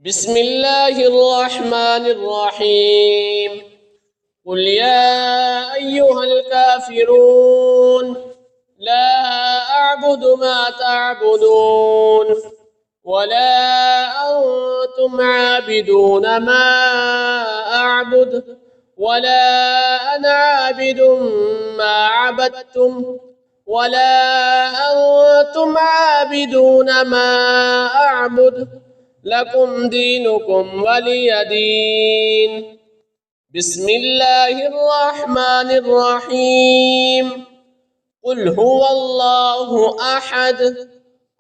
بسم الله الرحمن الرحيم. قل يا أيها الكافرون لا أعبد ما تعبدون ولا أنتم عابدون ما أعبد ولا أنا عابد ما عبدتم ولا أنتم عابدون ما أعبد لكم دينكم ولي دين. بسم الله الرحمن الرحيم. قل هو الله أحد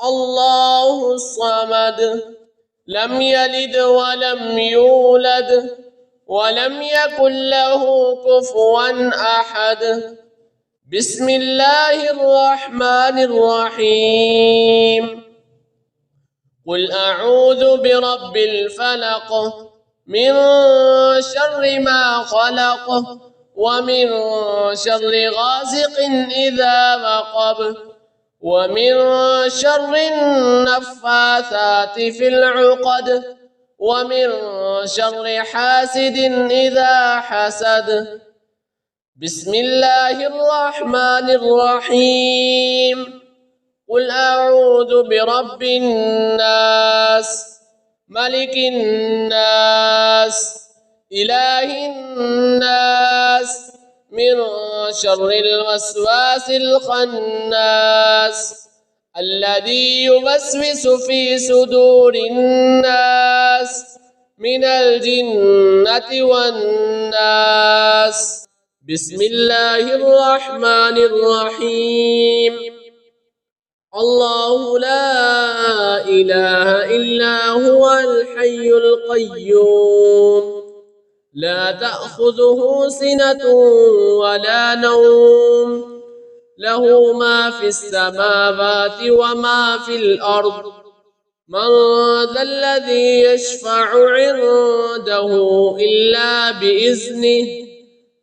الله الصمد لم يلد ولم يولد ولم يكن له كفوا أحد. بسم الله الرحمن الرحيم. قل أعوذ برب الفلق من شر ما خلق ومن شر غاسق إذا وقب ومن شر النفاثات في العقد ومن شر حاسد إذا حسد. بسم الله الرحمن الرحيم. قل أعوذ برب الناس ملك الناس إله الناس من شر الوسواس الخناس الذي يوسوس في صدور الناس من الجنة والناس. بسم الله الرحمن الرحيم. الله لا إله إلا هو الحي القيوم لا تأخذه سنة ولا نوم له ما في السماوات وما في الأرض. من ذا الذي يشفع عنده إلا بإذنه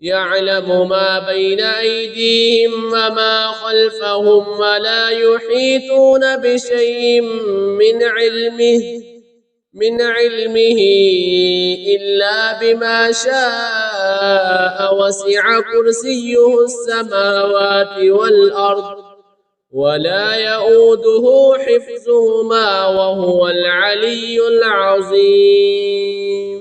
يعلم ما بين أيديهم وما خلفهم ولا يحيطون بشيء من علمه إلا بما شاء وسع كرسيه السماوات والأرض ولا يؤوده حفظهما وهو العلي العظيم.